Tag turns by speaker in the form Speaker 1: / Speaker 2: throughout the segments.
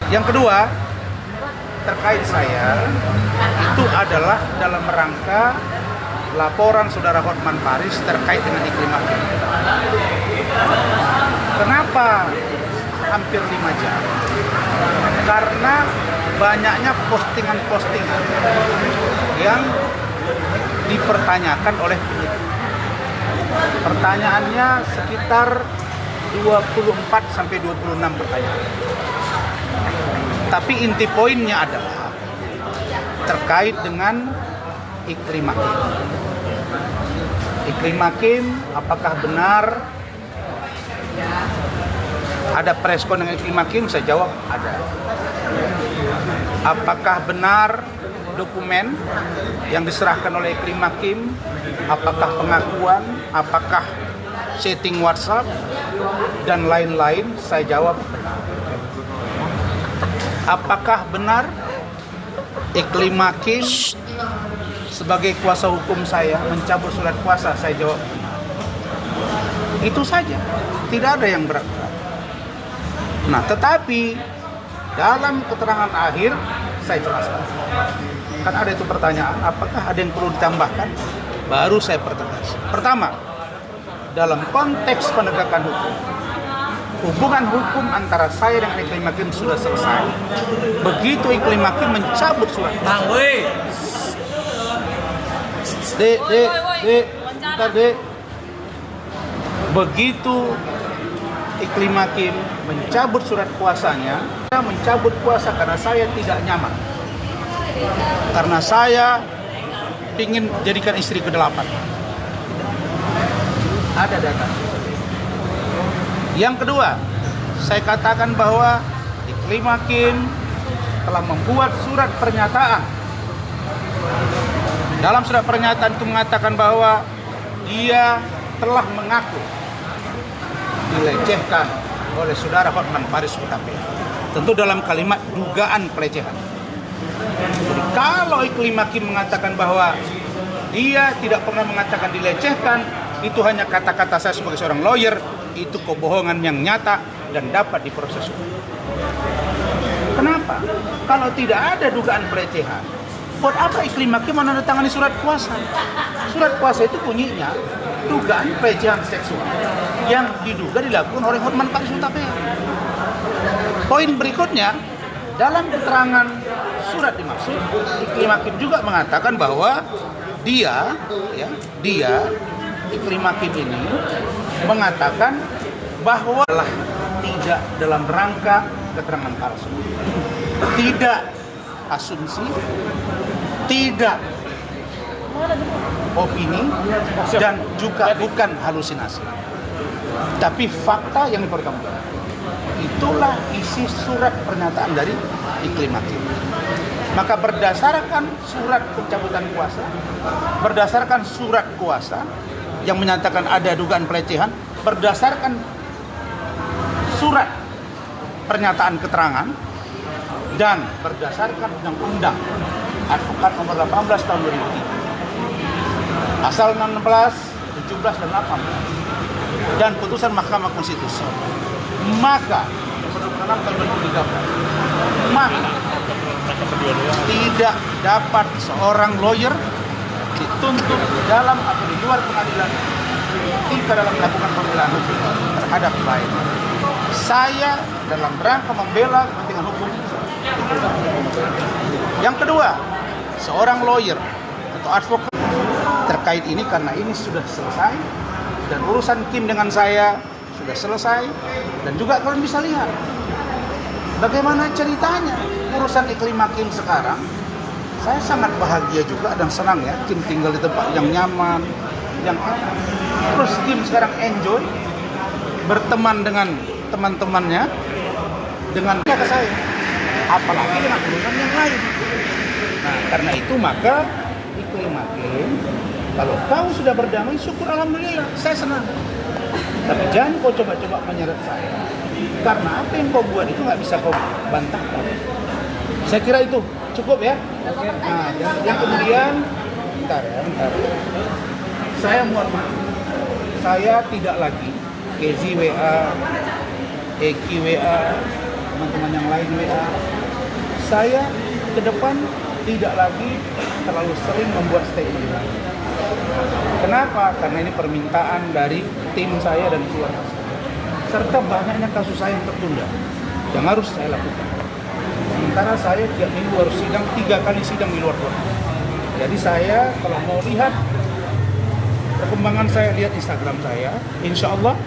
Speaker 1: Yang kedua, terkait saya, itu adalah dalam rangka laporan saudara Hotman Paris terkait dengan iklim hakim. Kenapa hampir 5 jam? Karena banyaknya postingan-postingan yang dipertanyakan oleh penyidik. Pertanyaannya sekitar 24-26 pertanyaan. Tapi inti poinnya adalah terkait dengan iklim hakim. Iklim hakim, apakah benar ada preskon dengan iklim hakim? Saya jawab ada. Apakah benar dokumen yang diserahkan oleh iklim hakim? Apakah pengakuan? Apakah chatting WhatsApp dan lain-lain? Saya jawab benar. Apakah benar iklim hakim sebagai kuasa hukum saya mencabut surat kuasa? Saya jawab benar. Itu saja, tidak ada yang berat-berat. Nah, tetapi dalam keterangan akhir saya jelaskan. Kan ada itu pertanyaan, apakah ada yang perlu ditambahkan? Baru saya pertegas. Pertama, dalam konteks penegakan hukum, hubungan hukum antara saya dengan iklim hakim sudah selesai. Begitu iklim hakim mencabut surat kuasa. Dek. Begitu iklim hakim mencabut surat kuasanya, saya mencabut kuasa karena saya tidak nyaman. Karena saya ingin jadikan istri ke-8. Ada data. Yang kedua, saya katakan bahwa iklim hakim telah membuat surat pernyataan. Dalam surat pernyataan itu mengatakan bahwa dia telah mengaku dilecehkan oleh saudara Hotman Paris Hutapea. Tentu dalam kalimat dugaan pelecehan. Jadi kalau iklim hakim mengatakan bahwa dia tidak pernah mengatakan dilecehkan, itu hanya kata-kata saya sebagai seorang lawyer, itu kebohongan yang nyata dan dapat diproses hukum. Kenapa? Kalau tidak ada dugaan pelecehan, buat apa iklim hakim menandatangani surat kuasa? Surat kuasa itu bunyinya dugaan pelecehan seksual yang diduga dilakukan oleh Hotman Paris Hutapea. Poin berikutnya, dalam keterangan surat dimaksud, iklim hakim juga mengatakan bahwa dia iklim hakim ini mengatakan bahwa tidak dalam rangka keterangan palsu, tidak asumsi, tidak opini, dan juga bukan halusinasi, tapi fakta yang dipertemukan. Itulah isi surat pernyataan dari iklim hakim. Maka berdasarkan surat pencabutan kuasa, berdasarkan surat kuasa yang menyatakan ada dugaan pelecehan, berdasarkan surat pernyataan keterangan, dan berdasarkan undang-undang Advokat nomor 18 tahun 2003, pasal 16, 17, dan 18, dan putusan Mahkamah Konstitusi, maka nomor 26 tahun 2013, maka tidak dapat seorang lawyer dituntut dalam atau di luar pengadilan ketika dalam melakukan pembelaan hukum terhadap klien. Saya dalam rangka membela kepentingan hukum. Yang kedua, seorang lawyer atau advokat terkait ini, karena ini sudah selesai dan urusan Kim dengan saya sudah selesai, dan juga kalian bisa lihat bagaimana ceritanya urusan iklim hakim sekarang. Saya sangat bahagia juga dan senang ya, Kim tinggal di tempat yang nyaman, yang enak. Terus Kim sekarang enjoy berteman dengan teman-temannya, dengan ke saya, apalagi dengan urusan yang lain. Nah, karena itu maka iklim hakim, kalau kau sudah berdamai, syukur alhamdulillah, saya senang. Tapi jangan kau coba-coba menyeret saya, karena apa yang kau buat itu nggak bisa kau bantahkan. Saya kira itu cukup ya. Nah, yang kemudian, bentar. Saya mohon maaf, saya tidak lagi Ezi WA, Eki WA, teman-teman yang lain WA, saya ke depan tidak lagi terlalu sering membuat statement lagi. Kenapa? Karena ini permintaan dari tim saya dan keluarga saya. Serta banyaknya kasus saya yang tertunda, yang harus saya lakukan. Sementara saya tiap minggu harus sidang 3 kali sidang di luar kota. Jadi saya kalau mau lihat perkembangan saya, lihat Instagram saya, insya Allah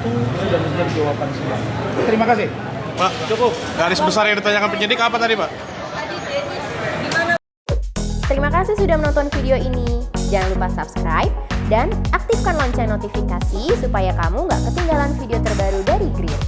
Speaker 1: itu sudah menjadi jawaban semua. Terima kasih.
Speaker 2: Pak, cukup. Garis besar yang ditanyakan penyidik apa tadi, Pak?
Speaker 3: Terima kasih sudah menonton video ini. Jangan lupa subscribe dan aktifkan lonceng notifikasi supaya kamu nggak ketinggalan video terbaru dari Green.